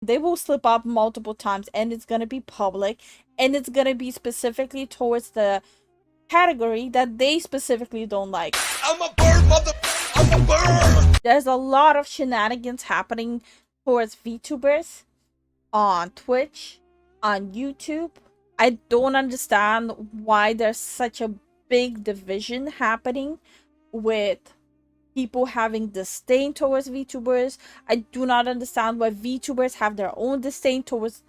they will slip up multiple times, and it's gonna be public, and it's gonna be specifically towards the category that they specifically don't like. I'm a bird, mother. I'm a bird. There's a lot of shenanigans happening towards VTubers on Twitch, on YouTube. I don't understand why there's such a big division happening with people having disdain towards VTubers. I do not understand why VTubers have their own disdain towards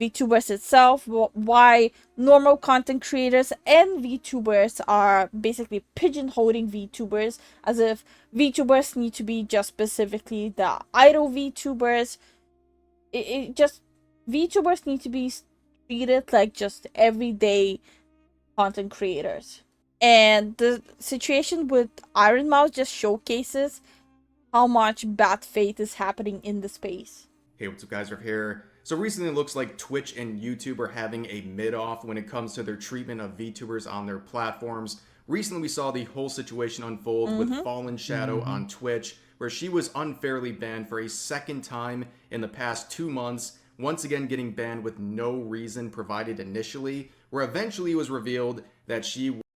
VTubers itself, why normal content creators and VTubers are basically pigeonholing VTubers as if VTubers need to be just specifically the idol VTubers. It just, VTubers need to be treated like just everyday content creators. And the situation with Ironmouse just showcases how much bad faith is happening in the space. Hey, what's up guys, Riff here. So recently it looks like Twitch and YouTube are having a mid-off when it comes to their treatment of VTubers on their platforms. Recently we saw the whole situation unfold with Fallen Shadow on Twitch, where she was unfairly banned for a second time in the past 2 months, once again getting banned with no reason provided initially, where eventually it was revealed that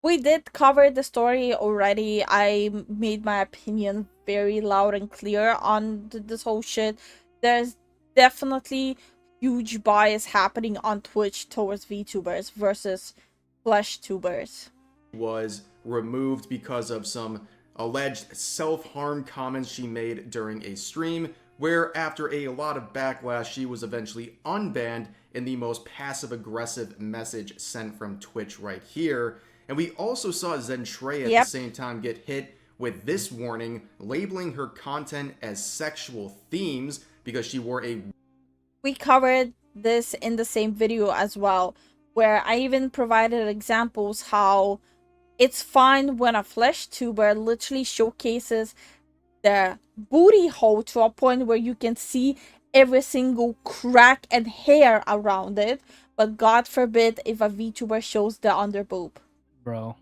we did cover the story already. I made my opinion very loud and clear on this whole shit. There's definitely huge bias happening on Twitch towards VTubers versus flesh tubers. Was removed because of some alleged self-harm comments she made during a stream, where after a lot of backlash she was eventually unbanned in the most passive-aggressive message sent from Twitch right here. And we also saw Zen at the same time get hit with this warning, labeling her content as sexual themes because she wore a... We covered this in the same video as well, where I even provided examples how it's fine when a flesh tuber literally showcases their booty hole to a point where you can see every single crack and hair around it, but God forbid if a VTuber shows the underboob. Bro.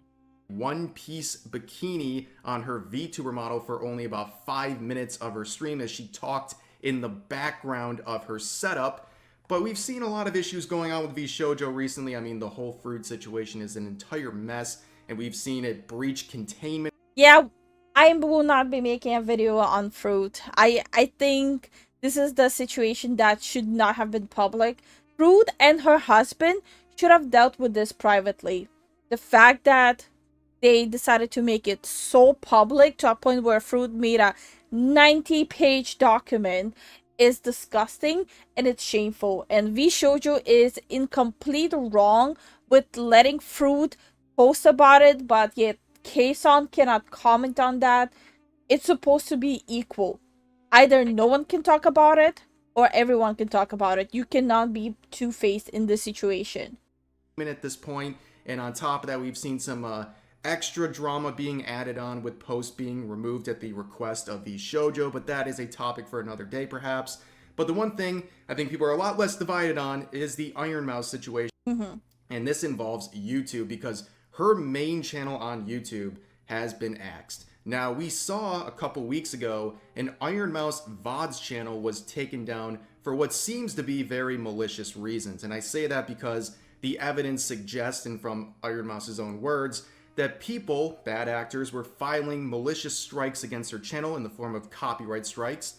One-piece bikini on her VTuber model for only about 5 minutes of her stream as she talked in the background of her setup. But we've seen a lot of issues going on with VShojo recently. I mean, the whole fruit situation is an entire mess, and we've seen it breach containment. Yeah, I will not be making a video on fruit. I think this is the situation that should not have been public. Fruit and her husband should have dealt with this privately. The fact that they decided to make it so public to a point where Fruit made a 90-page document is disgusting and it's shameful. And VShojo is in complete wrong with letting Fruit post about it, but yet Kason cannot comment on that. It's supposed to be equal. Either no one can talk about it or everyone can talk about it. You cannot be two-faced in this situation. At this point, and on top of that, we've seen some extra drama being added on with posts being removed at the request of VShojo, but that is a topic for another day perhaps. But the one thing I think people are a lot less divided on is the Ironmouse situation. And this involves YouTube because her main channel on YouTube has been axed. Now, we saw a couple weeks ago an Ironmouse VODs channel was taken down for what seems to be very malicious reasons. And I say that because the evidence suggests, and from Ironmouse's own words, that people, bad actors, were filing malicious strikes against her channel in the form of copyright strikes.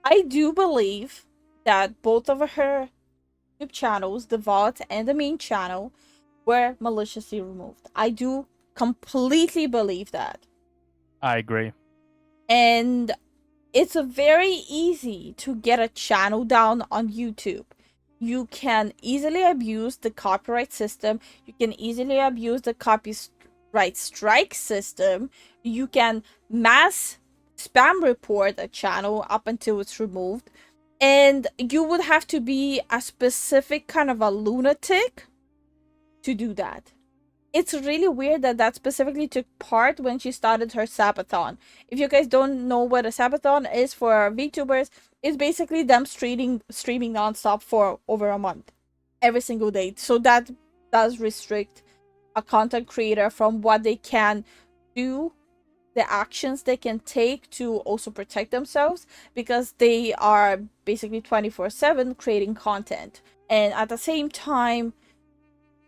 I do believe that both of her YouTube channels, the VOD and the main channel, were maliciously removed. I do completely believe that. I agree. And it's very easy to get a channel down on YouTube. You can easily abuse the copyright system. You can easily abuse the copyright strike system. You can mass spam report a channel up until it's removed. And you would have to be a specific kind of a lunatic to do that. It's really weird that that specifically took part when she started her Sabathon. If you guys don't know what a Sabathon is for VTubers, it's basically them streaming nonstop for over a month, every single day. So that does restrict a content creator from what they can do the actions they can take to also protect themselves, because they are basically 24/7 creating content. And at the same time,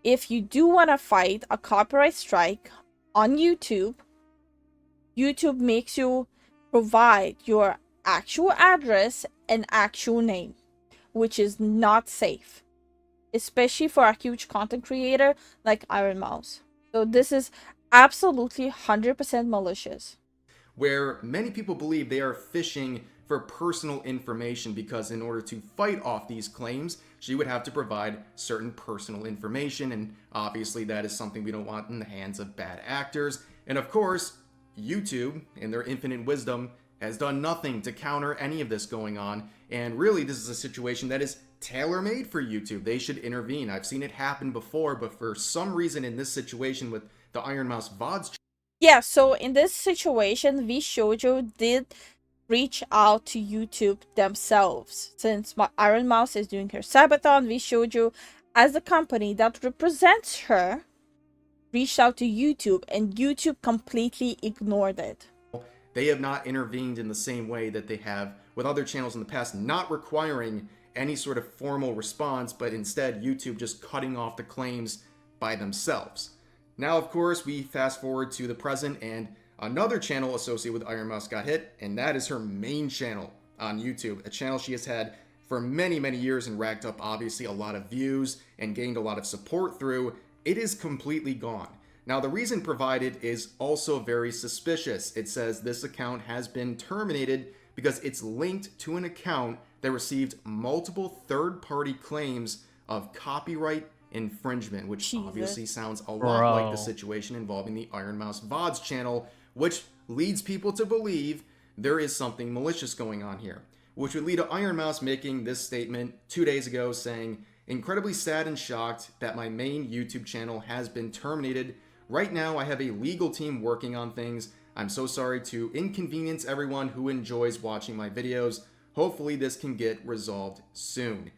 if you do want to fight a copyright strike on YouTube, YouTube makes you provide your actual address and actual name, which is not safe, especially for a huge content creator like Ironmouse. So this is absolutely 100% malicious. Where many people believe they are fishing for personal information because in order to fight off these claims, she would have to provide certain personal information, and obviously that is something we don't want in the hands of bad actors. And of course, YouTube, in their infinite wisdom, has done nothing to counter any of this going on, and really this is a situation that is tailor-made for YouTube. They should intervene. I've seen it happen before, but for some reason in this situation with the Ironmouse VODs. Yeah, so in this situation, VShojo did reach out to YouTube themselves. Since Ironmouse is doing her sabathon, VShojo, as the company that represents her, reached out to YouTube, and YouTube completely ignored it. They have not intervened in the same way that they have with other channels in the past, not requiring any sort of formal response, but instead YouTube just cutting off the claims by themselves. Now, of course, we fast forward to the present, and another channel associated with Ironmouse got hit, and that is her main channel on YouTube, a channel she has had for many, many years and racked up obviously a lot of views and gained a lot of support through. It is completely gone. Now, the reason provided is also very suspicious. It says this account has been terminated because it's linked to an account that received multiple third-party claims of copyright infringement, which obviously sounds a lot like the situation involving the Ironmouse VODs channel, which leads people to believe there is something malicious going on here, which would lead to Ironmouse making this statement 2 days ago saying, "Incredibly sad and shocked that my main YouTube channel has been terminated. Right now, I have a legal team working on things. I'm so sorry to inconvenience everyone who enjoys watching my videos. Hopefully this can get resolved soon."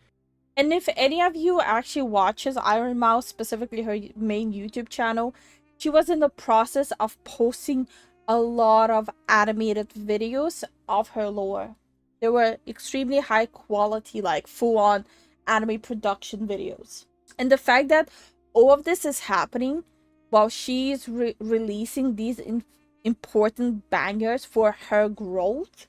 And if any of you actually watches Ironmouse, specifically her main YouTube channel, she was in the process of posting a lot of animated videos of her lore. They were extremely high quality, like full-on anime production videos. And the fact that all of this is happening while she's releasing these important bangers for her growth,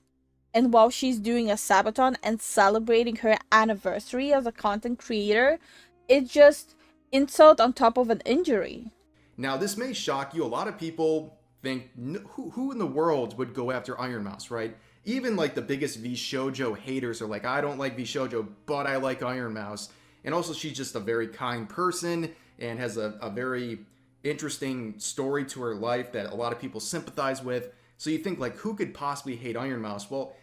and while she's doing a sabaton and celebrating her anniversary as a content creator, it's just insult on top of an injury. Now, this may shock you. A lot of people think, who in the world would go after Ironmouse, right? Even like the biggest VShojo haters are like, I don't like VShojo, but I like Ironmouse. And also, she's just a very kind person and has a very interesting story to her life that a lot of people sympathize with. So you think, like, who could possibly hate Ironmouse? Well,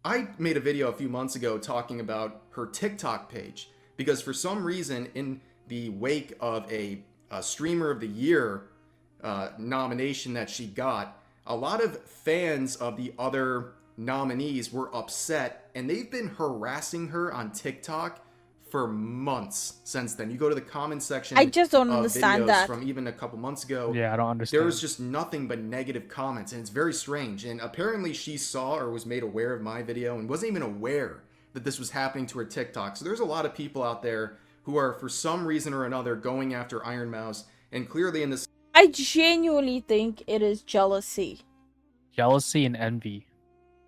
I made a video a few months ago talking about her TikTok page, because for some reason, in the wake of a Streamer of the Year nomination that she got, a lot of fans of the other nominees were upset, and they've been harassing her on TikTok for months since then. You go to the comment section. I just don't of understand videos that. From even a couple months ago. Yeah, I don't understand. There was just nothing but negative comments, and it's very strange. And apparently she saw or was made aware of my video and wasn't even aware that this was happening to her TikTok. So there's a lot of people out there who are, for some reason or another, going after Ironmouse, and clearly in this... I genuinely think it is jealousy. Jealousy and envy.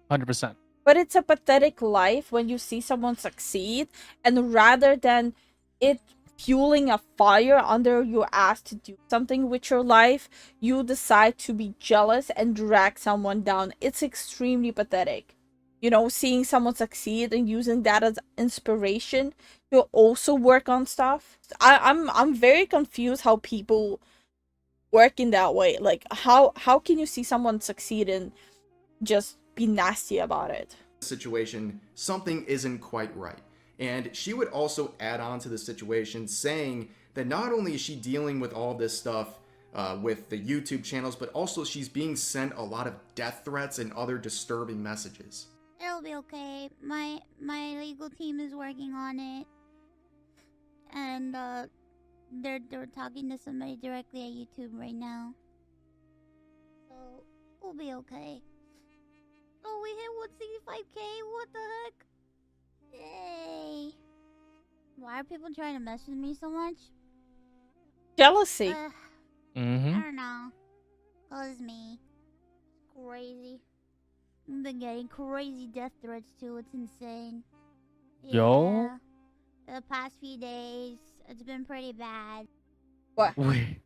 100%. But it's a pathetic life when you see someone succeed, and rather than it fueling a fire under your ass to do something with your life, you decide to be jealous and drag someone down. It's extremely pathetic. You know, seeing someone succeed and using that as inspiration to also work on stuff. I'm very confused how people work in that way. Like, how can you see someone succeed and just be nasty about it? Situation, something isn't quite right. And she would also add on to the situation, saying that not only is she dealing with all this stuff with the YouTube channels, but also she's being sent a lot of death threats and other disturbing messages. It'll be okay. My legal team is working on it, and they're talking to somebody directly at YouTube right now. So We'll be okay. Oh, we hit 165K? What the heck? Yay. Why are people trying to mess with me so much? Jealousy. I Mm-hmm. don't know. Cause me. Crazy. I've been getting crazy death threats too. It's insane. Yo. Yeah. The past few days, it's been pretty bad. What? Wait,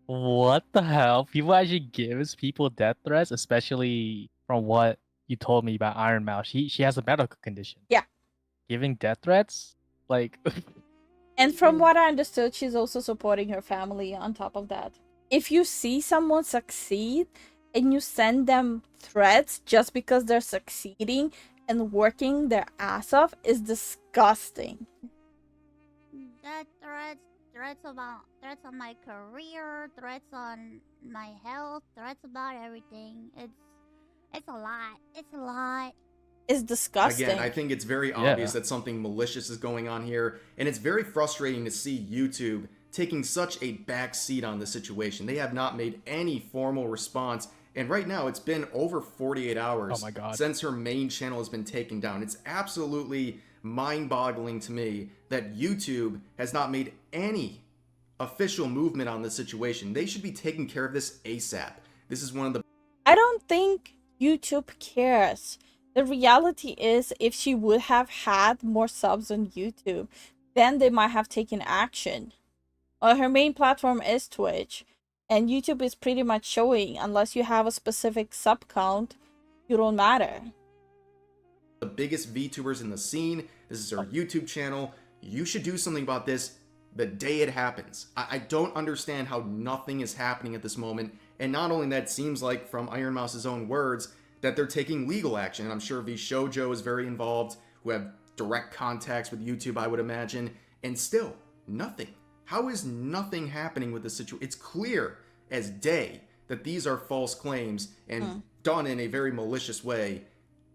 what the hell? People actually gives people death threats, especially from what you told me about Ironmouse. She has a medical condition. Yeah. Giving death threats? Like And from what I understood, she's also supporting her family on top of that. If you see someone succeed and you send them threats just because they're succeeding and working their ass off, is disgusting. Death threats on my career, threats on my health, threats about everything. It's a lot. It's a lot. It's disgusting. Again, I think it's very obvious that something malicious is going on here, and it's very frustrating to see YouTube taking such a back seat on the situation. They have not made any formal response, and right now it's been over 48 hours since her main channel has been taken down. It's absolutely mind-boggling to me that YouTube has not made any official movement on this situation. They should be taking care of this ASAP. This is one of the... I don't think YouTube cares. The reality is, if she would have had more subs on YouTube, then they might have taken action. Her main platform is Twitch, and YouTube is pretty much showing, unless you have a specific sub count, you don't matter. The biggest VTubers in the scene. This is her YouTube channel. You should do something about this the day it happens. I don't understand how nothing is happening at this moment. And not only that, it seems like from Ironmouse's own words that they're taking legal action. And I'm sure VShojo is very involved, who have direct contacts with YouTube, I would imagine. And still, nothing. How is nothing happening with this situation? It's clear as day that these are false claims and done in a very malicious way.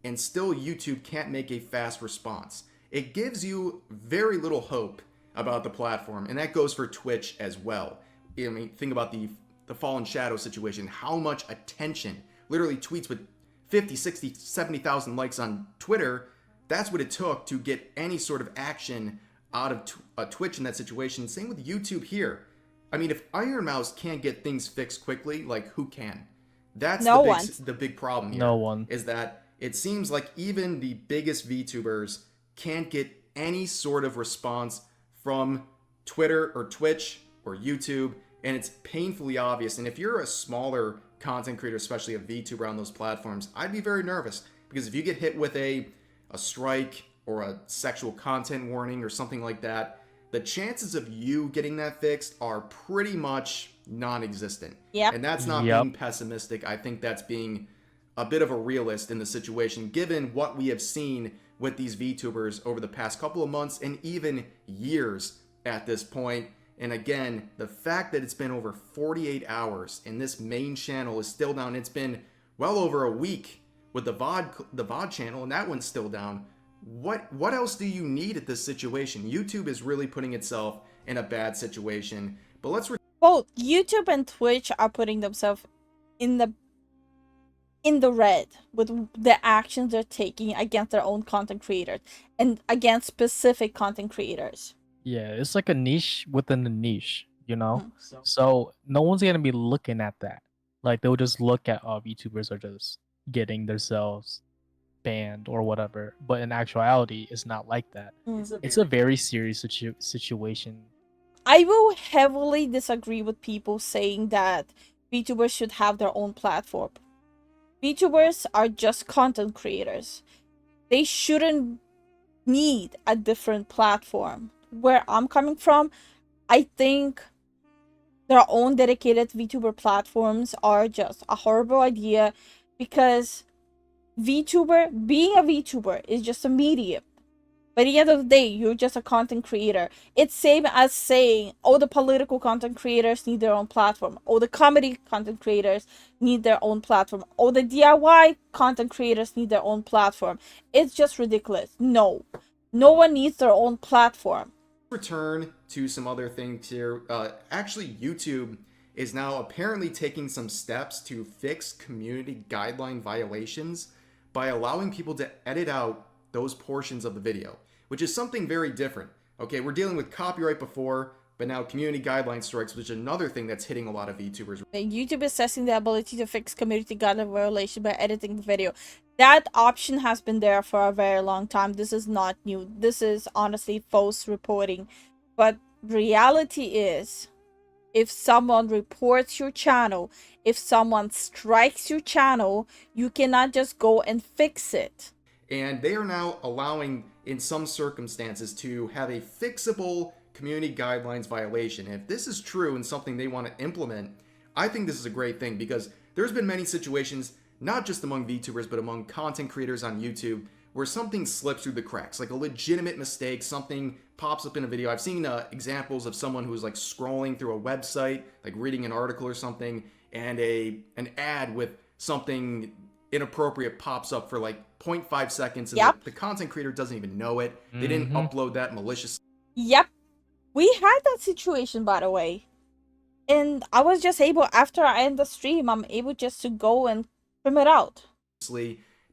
And still YouTube can't make a fast response. It gives you very little hope about the platform, and that goes for Twitch as well. I mean, think about the Fallen Shadow situation, how much attention, literally tweets with 50, 60, 70,000 likes on Twitter, that's what it took to get any sort of action out of Twitch in that situation. Same with YouTube here. I mean, if Ironmouse can't get things fixed quickly, like who can? That's the big problem here. No one. Is that it seems like even the biggest VTubers can't get any sort of response from Twitter or Twitch or YouTube, and it's painfully obvious. And if you're a smaller content creator, especially a VTuber on those platforms, I'd be very nervous, because if you get hit with a strike or a sexual content warning or something like that, the chances of you getting that fixed are pretty much non-existent. Yep. And that's not being pessimistic. I think that's being a bit of a realist in the situation, given what we have seen with these VTubers over the past couple of months and even years at this point. And again, the fact that it's been over 48 hours and this main channel is still down, it's been well over a week with the VOD channel, and that one's still down. What else do you need at this situation? YouTube is really putting itself in a bad situation. But let's both YouTube and Twitch are putting themselves in the red with the actions they're taking against their own content creators and against specific content creators. Yeah, it's like a niche within a niche, you know? So no one's gonna be looking at that. Like, they'll just look at, oh, VTubers are just getting themselves banned or whatever. But in actuality, it's not like that. It's a very serious situation. I will heavily disagree with people saying that VTubers should have their own platform. VTubers are just content creators. They shouldn't need a different platform. Where I'm coming from, I think their own dedicated VTuber platforms are just a horrible idea, because being a VTuber is just a medium. By the end of the day, you're just a content creator. It's same as saying, oh, the political content creators need their own platform. Oh, the comedy content creators need their own platform. Oh, the DIY content creators need their own platform. It's just ridiculous. No one needs their own platform. return to some other things here. Actually, YouTube is now apparently taking some steps to fix community guideline violations by allowing people to edit out those portions of the video, which is something very different. Okay, we're dealing with copyright before, but now community guideline strikes, which is another thing that's hitting a lot of VTubers. YouTube is assessing the ability to fix community guideline violation by editing the video. That option has been there for a very long time. This is not new. This is honestly false reporting. But reality is, if someone reports your channel, if someone strikes your channel, you cannot just go and fix it. And they are now allowing, in some circumstances, to have a fixable community guidelines violation. And if this is true and something they want to implement, I think this is a great thing, because there's been many situations, not just among VTubers, but among content creators on YouTube, where something slips through the cracks, like a legitimate mistake, something pops up in a video. I've seen examples of someone who's like scrolling through a website, like reading an article or something, and an ad with something inappropriate pops up for like 0.5 seconds, and the content creator doesn't even know it. They didn't upload that maliciously. Yep. We had that situation, by the way. And I was just able, after I end the stream, I'm able just to go and trim it out.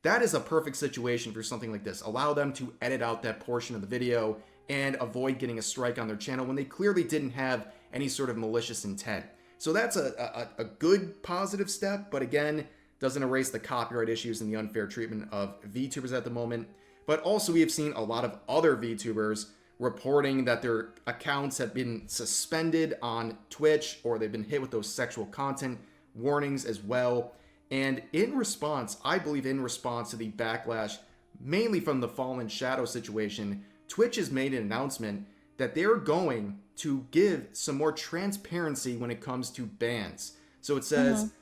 That is a perfect situation for something like this. Allow them to edit out that portion of the video and avoid getting a strike on their channel when they clearly didn't have any sort of malicious intent. So that's a good positive step, but again, doesn't erase the copyright issues and the unfair treatment of VTubers at the moment. But also we have seen a lot of other VTubers reporting that their accounts have been suspended on Twitch, or they've been hit with those sexual content warnings as well. And in response, I believe in response to the backlash, mainly from the Fallen Shadow situation, Twitch has made an announcement that they're going to give some more transparency when it comes to bans. So it says,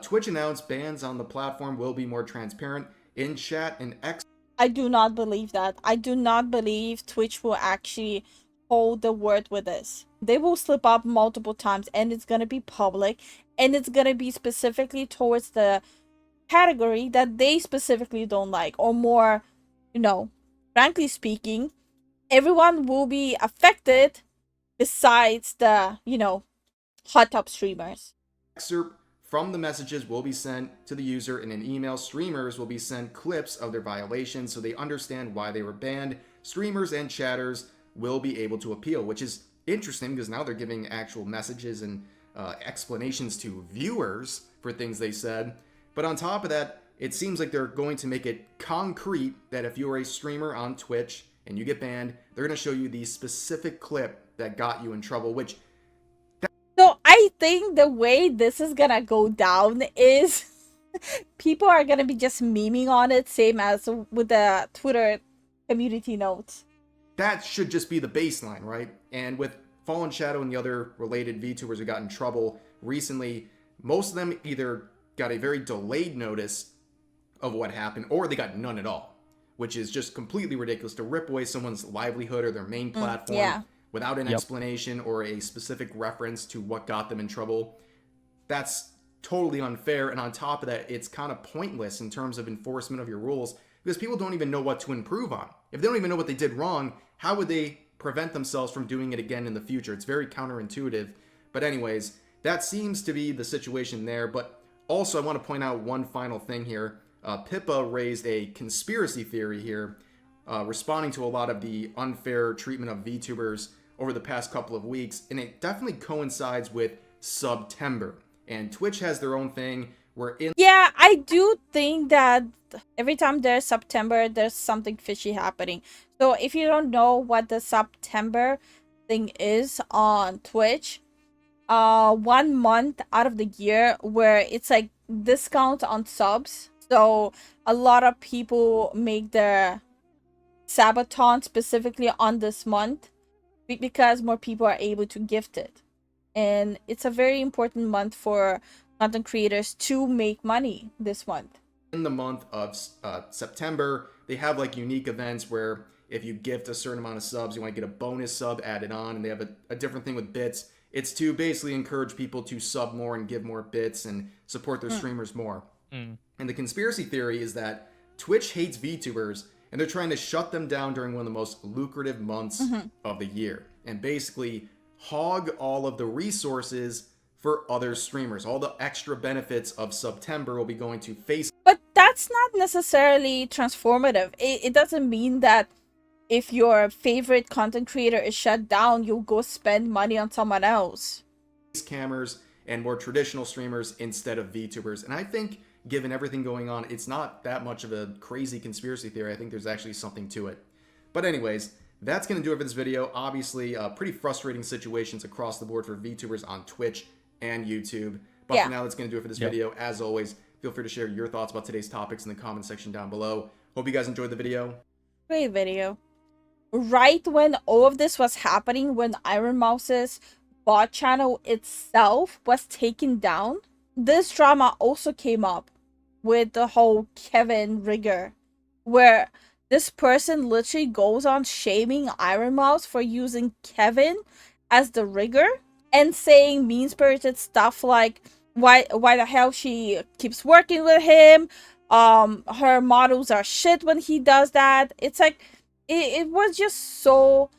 Twitch announced bans on the platform will be more transparent in chat and X. I do not believe that. I do not believe Twitch will actually hold the word with this. They will slip up multiple times, and it's going to be public, and it's going to be specifically towards the category that they specifically don't like, or more, frankly speaking, everyone will be affected besides the, hot top streamers. Excerpt from the messages will be sent to the user in an email. Streamers will be sent clips of their violations so they understand why they were banned. Streamers and chatters will be able to appeal, which is interesting because now they're giving actual messages and explanations to viewers for things they said. But on top of that, it seems like they're going to make it concrete that if you're a streamer on Twitch and you get banned, they're going to show you the specific clip that got you in trouble, which... So I think the way this is gonna go down is people are gonna be just memeing on it, same as with the Twitter community notes. That should just be the baseline, right? And with Fallen Shadow and the other related VTubers who got in trouble recently, most of them either got a very delayed notice of what happened, or they got none at all, which is just completely ridiculous to rip away someone's livelihood or their main platform without an explanation or a specific reference to what got them in trouble. That's totally unfair, and on top of that, it's kind of pointless in terms of enforcement of your rules, because people don't even know what to improve on. If they don't even know what they did wrong, how would they prevent themselves from doing it again in the future? It's very counterintuitive. But anyways, that seems to be the situation there. But also, I want to point out one final thing here. Pippa raised a conspiracy theory here, responding to a lot of the unfair treatment of VTubers over the past couple of weeks, and it definitely coincides with September. And Twitch has their own thing. Yeah, I do think that every time there's September, there's something fishy happening. So if you don't know what the September thing is on Twitch, 1 month out of the year where it's like discount on subs. So a lot of people make their Sabaton specifically on this month because more people are able to gift it. And it's a very important month for content creators to make money this month. In the month of September, they have like unique events where if you gift a certain amount of subs, you want to get a bonus sub added on, and they have a different thing with bits. It's to basically encourage people to sub more and give more bits and support their streamers more. And the conspiracy theory is that Twitch hates VTubers, and they're trying to shut them down during one of the most lucrative months of the year, and basically hog all of the resources for other streamers. All the extra benefits of September will be going to face. But that's not necessarily transformative. It doesn't mean that if your favorite content creator is shut down, you'll go spend money on someone else. Cammers and more traditional streamers instead of VTubers. And I think, given everything going on, it's not that much of a crazy conspiracy theory. I think there's actually something to it. But anyways, that's going to do it for this video. Obviously, pretty frustrating situations across the board for VTubers on Twitch and YouTube. But for now, that's going to do it for this video. As always, feel free to share your thoughts about today's topics in the comment section down below. Hope you guys enjoyed the video. Great video. Right when all of this was happening, when Ironmouse's bot channel itself was taken down, this drama also came up with the whole Kevin rigger, where this person literally goes on shaming Ironmouse for using Kevin as the rigger and saying mean-spirited stuff like why the hell she keeps working with him, her models are shit when he does that. It's like it was just so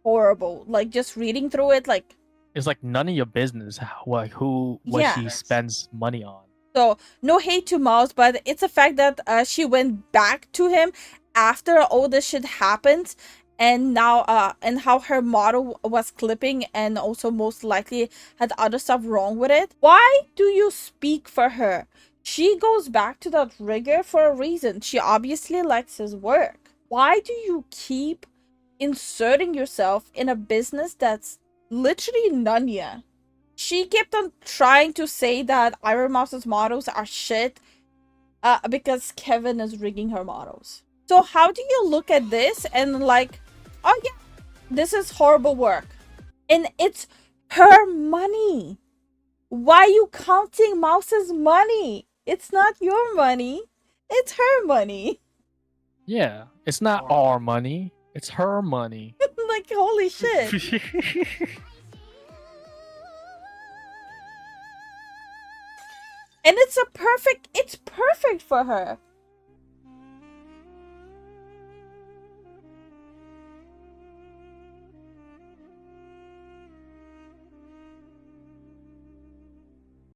horrible. Like, just reading through it, like, it's like none of your business what she spends money on. So no hate to Mouse, but it's a fact that she went back to him after all this shit happened, and now and how her model was clipping and also most likely had other stuff wrong with it. Why do you speak for her? She goes back to that rigger for a reason. She obviously likes his work. Why do you keep inserting yourself in a business that's literally Nunya? She kept on trying to say that Ironmouse's models are shit because Kevin is rigging her models. So how do you look at this and like, oh yeah, this is horrible work. And it's her money. Why are you counting Mouse's money? It's not your money. It's her money. Yeah, it's not our money. It's her money. Like, holy shit. And it's perfect for her.